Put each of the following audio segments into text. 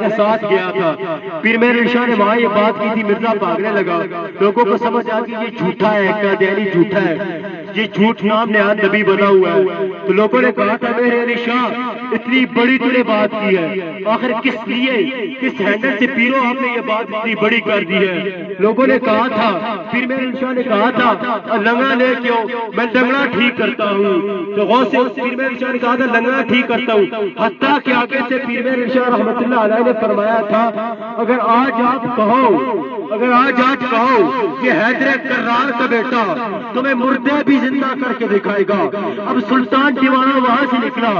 کے ساتھ گیا تھا. پھر میرے شاہ نے وہاں یہ بات کی تھی, مرزا بھاگنے لگا. لوگوں کو سمجھ آ گئی یہ جھوٹا ہے, قادیانی جھوٹا ہے, یہ جھوٹ نام نہاد نبی بنا ہوا ہے. تو لوگوں نے کہا تھا میرے علی شاہ اتنی بڑی تو نے بات کی ہے, آخر کس لیے, کس ہینڈل سے پیرو آپ نے یہ بات اتنی بڑی کر دی ہے. لوگوں نے کہا تھا, پھر میرے علی شاہ نے کہا تھا لنگڑا لے کیوں, میں لنگڑا ٹھیک کرتا ہوں. تو غوث سے پیر میرے علی شاہ نے کہا تھا لنگڑا ٹھیک کرتا ہوں. حتیٰ کہ آگے سے پیر میرے علی شاہ رحمت اللہ علیہ نے فرمایا تھا اگر آج آپ کہو کہ حیدر کرار کا بیٹا تمہیں مردے بھی زندہ کر کے دکھائے گا. اب سلطان دیوانہ وہاں سے نکلا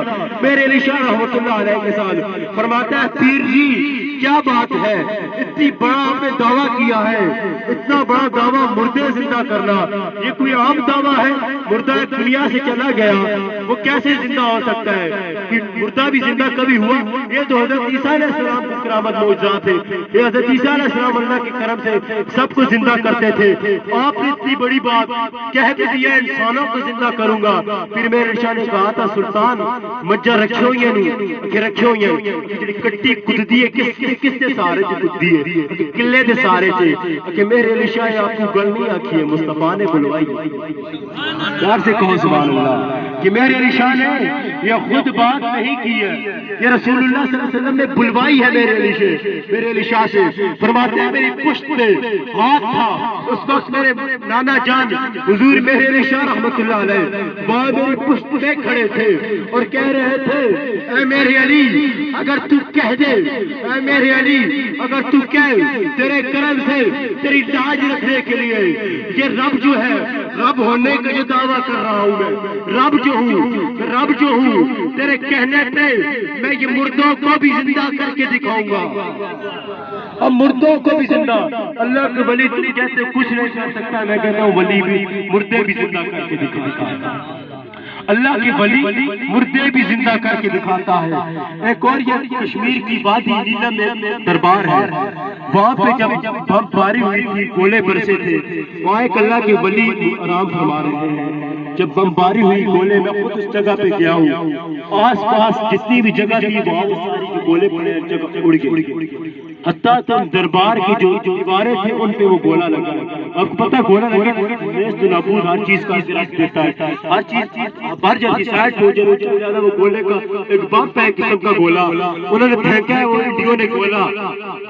میرے علی شاہ رحمت اللہ علیہ کے ساتھ, فرماتا ہے پیر جی کیا بات ہے, اتنی بڑا آپ نے دعویٰ کیا ہے, اتنا بڑا دعویٰ مردے زندہ کرنا, یہ کوئی عام دعویٰ ہے؟ مردہ دنیا سے چلا گیا وہ کیسے زندہ ہو سکتا ہے؟ مردہ بھی زندہ کبھی ہوا؟ یہ تو حضرت عیسیٰ علیہ السلام کی کرامت معجزات تھے. یہ حضرت عیسیٰ علیہ السلام اللہ کے کرم سے سب کو زندہ کرتے تھے. آپ نے اتنی بڑی بات کہہ کے دیا انسانوں کو زندہ کروں گا. پھر میرے شاہ نے کہا تھا سلطان مجھا رکھو یا نہیں کہ رکھو یا کٹی کدی ہے کس نے سارے کدی ہے قلعے دے سارے تھے کہ میرے علی شاہ آپ کو گل نہیں آکھی ہے, مصطفیٰ نے بلوائی. پیار سے کہو سبحان اللہ کہ میرے علی شاہ نے یہ خود بات نہیں کی ہے, یہ رسول اللہ صلی اللہ علیہ وسلم نے بلوائی ہے میرے علی شاہ سے. فرماتے ہیں میری پشت پہ ہاتھ تھا اس وقت میرے نانا جان حضور میرے علی شاہ رحمت اللہ علیہ وہ میری پشت پہ کھڑے تھے اور کہہ رہے تھے اے میرے علی اگر تو کہہ دے, اے میرے علی اگر تو کہہ تیرے کرم سے تیری لاج رکھنے کے لیے یہ رب جو ہے, رب ہونے کا جو دعویٰ کر رہا ہوں میں, رب جو ہوں تیرے کہنے پہ میں یہ مردوں کو بھی زندہ کر کے دکھاؤں گا. اب مردوں کو بھی زندہ, اللہ کے ولی تم کہتے کچھ نہیں کر سکتا, میں کہتا ہوں ولی بھی مردے بھی زندہ کر کے دکھاتا ہے. اللہ کی ولی مردے بھی زندہ کر کے دکھاتا ہے. ایک اور یہ کشمیر کی وادی نیلم میں دربار ہے, وہاں پہ جب بم باری ہوئی تھی گولے برسے تھے, وہاں ایک اللہ کے ولی آرام فرما رہے ہیں. جب بم باری ہوئی گولے میں خود اس جگہ پہ گیا ہوں, آس پاس جتنی بھی جگہ تھی وہاں ساری گولے پڑے جگہ اڑ گئے. حتیٰ تک دربار کی جو دیواریں تھے ان پہ وہ گولا لگا. اب پتہ گولا لگا نیست نابود ہر چیز کا اثرات دیتا ہے, ہر چیز بھر جاتی سائڈ ہو جاتا. وہ گولے کا ایک بم ہے قسم کا گولا انہوں نے پھینکا ہے, وہ انڈیوں نے گولا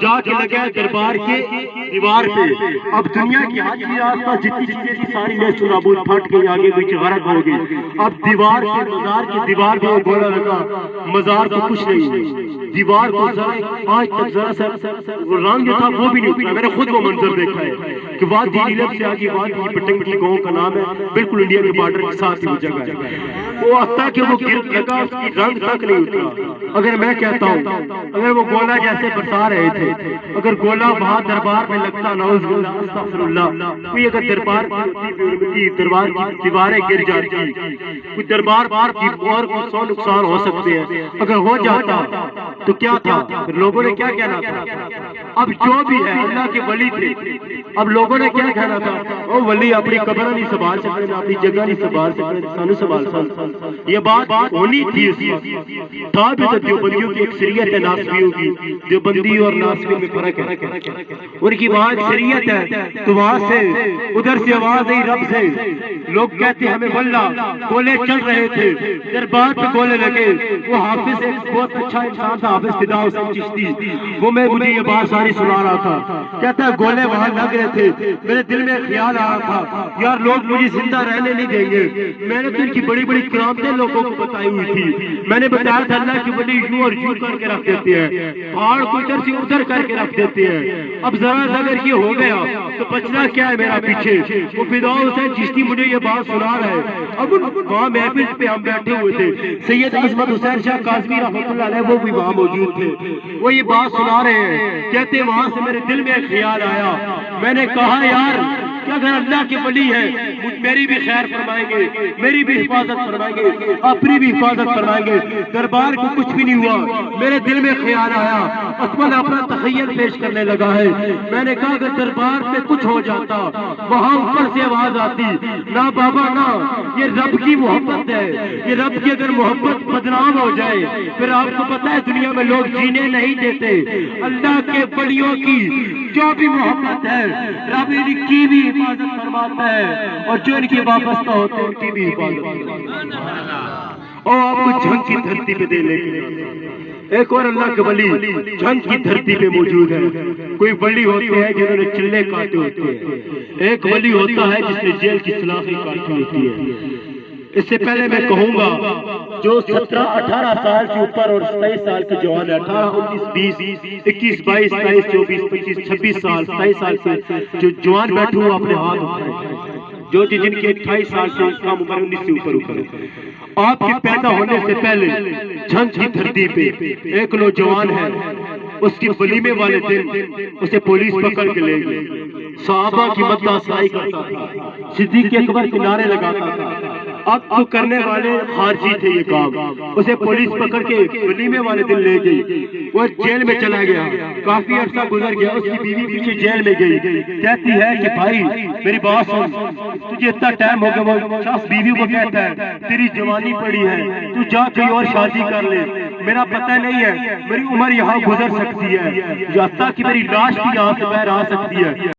جا کے لگا ہے دربار کے دیوار پہ. اب دنیا کی ہر چیز آس پاس جتنی چیزیں تھی ساری نیست نابود پھٹ گئی, آگے پیچھے غرق ہو گئی. اب دیوار کے مزار کی دیوار پہ وہ گولا لگا, مزار کو کچھ نہیں, دیوار کو آج تک ذرا سا رنگ جو تھا وہ بھی نہیں اترا. میں نے خود وہ منظر دیکھا ہے کہ وادی نیلم سے آگے وادی پٹنگی گاؤں کا نام ہے, بالکل انڈیا کے بارڈر کے ساتھ ہی وہ جگہ ہے. وہ حتیٰ کہ وہ گر لگا اس کی رنگ تک نہیں اترا. اگر میں کہتا ہوں اگر وہ گولا جیسے برسا رہے تھے, اگر گولا وہاں دربار میں لگتا نعوذ باللہ استغفر اللہ, کوئی اگر دربار کی دیواریں گر جاتی, کوئی دربار کی اور کو 100 نقصان ہو سکتے ہیں, اگر ہو جاتا تو کیا تھا, لوگوں نے کیا کہنا تھا. اب جو بھی ہے اللہ کے ولی تھے, اب لوگوں نے کیا کہنا تھا, وہ ولی اپنی قبر نہیں سنبھال سکتے, اپنی جگہ نہیں سنبھال سکتے, سانو سنبھال سکتے. یہ بات ہونی تھی اس وقت تھا بھی. تو دیوبندیوں کی ایک شریعت ہے ناسبیوں کی, دیوبندی اور ناسبی میں فرق ہے. ان کی وہاں ایک شریعت ہے تو وہاں سے ادھر سے آواز آئی رب سے, لوگ کہتے ہمیں واللہ گولے چل رہے تھے, دربار پہ گولے لگے. وہ حافظ ایک بہت اچھا انسان تھا, حافظ فدا حسین چشتی, وہ میں مجھے یہ بات ساری سنا رہا تھا. کہتا ہے گولے وہاں لگ رہے تھے, میرے دل میں خیال آ رہا تھا یار لوگ مجھے زندہ رہنے نہیں دیں گے. میں نے تو ان کی بڑی بڑی کرامتیں لوگوں کو بتائی ہوئی تھی. میں نے بتایا تھا اللہ کی ولی یوں اور یوں کر کے رکھ دیتے ہیں, پہاڑ کو ادھر سے ادھر کر کے رکھ دیتے ہیں. اب ذرا سا اگر یہ ہو گیا تو بچنا کیا ہے میرا پیچھے. وہ فدا حسین چشتی مجھے یہ بات سنا رہا ہے. اب وہاں محفل پہ ہم بیٹھے ہوئے تھے, سید عظمت حسین شاہ کاظمی رحمۃ اللہ علیہ وہ بھی وہاں موجود تھے. وہ یہ بات سنا رہے ہیں, کہتے وہاں سے میرے دل میں خیال آیا, میں نے کہا یار کہ اگر اللہ کے ولی ہیں میری بھی خیر فرمائیں گے، میری بھی حفاظت فرمائیں گے، اپنی بھی حفاظت فرمائیں گے۔ دربار کو کچھ بھی نہیں ہوا، میرے دل میں خیال آیا، اکمل اپنا تخیل پیش کرنے لگا ہے۔ میں نے کہا اگر دربار پہ کچھ ہو جاتا، وہاں اوپر سے آواز آتی، نہ بابا نہ، یہ رب کی محبت ہے، یہ رب کی اگر محبت بدنام ہو جائے پھر آپ کو پتا ہے دنیا میں لوگ جینے نہیں دیتے۔ اللہ کے ولیوں کی جو بھی محبت ہے رب ان کی بھی حفاظت فرماتا ہے، اور جو ان کے وابستہ ہوتے ہیں ان کی بھی حفاظت فرماتا ہے۔ اور آپ کو جنگ کی دھرتی پہ دے لے ایک اور اللہ کے ولی جنگ کی دھرتی پہ موجود ہے۔ کوئی ولی ہوتے ہیں جنہوں نے چلے کاٹے ہوتے ہیں، ایک ولی ہوتا ہے جس نے جیل کی سلاخیں کاٹی ہوتی ہے۔ اس سے پہلے میں کہوں گا جو 17-18 سال سے اوپر اور 27 سال کے جوان ہیں، 18 19 20 21 22 23 24 25 26 سال 27 سال سے جو جوان بیٹھے ہو اپنے ہاتھ اٹھائیں، جو جن کے 28 سال سے کم عمر 19 سے اوپر ہے۔ آپ کے پیدا ہونے سے پہلے جنگ کی دھرتی پہ ایک نوجوان ہے، اس کے ولیمے والے دن اسے پولیس پکڑ کے لے گئی، صحابہ کی مدح سائی کرتا تھا، صدیق اکبر کے نعرے لگاتا تھا۔ اب تو کرنے والے خارجی تھے یہ کام، اسے پولیس پکڑ کے ولیمے والے دن لے گئی، وہ جیل میں چلا گیا، کافی عرصہ گزر گیا، اس کی بیوی پیچھے جیل میں گئی، کہتی ہے کہ بھائی میری بات سن، تجھے اتنا ٹائم ہو گیا، وہ شخص بیوی کو کہتا ہے تیری جوانی پڑی ہے، تو جا کوئی اور شادی کر لے، میرا پتہ نہیں ہے میری عمر یہاں گزر سکتی ہے، یا حتیٰ کہ میری لاش بھی یہاں سے باہر آ سکتی ہے۔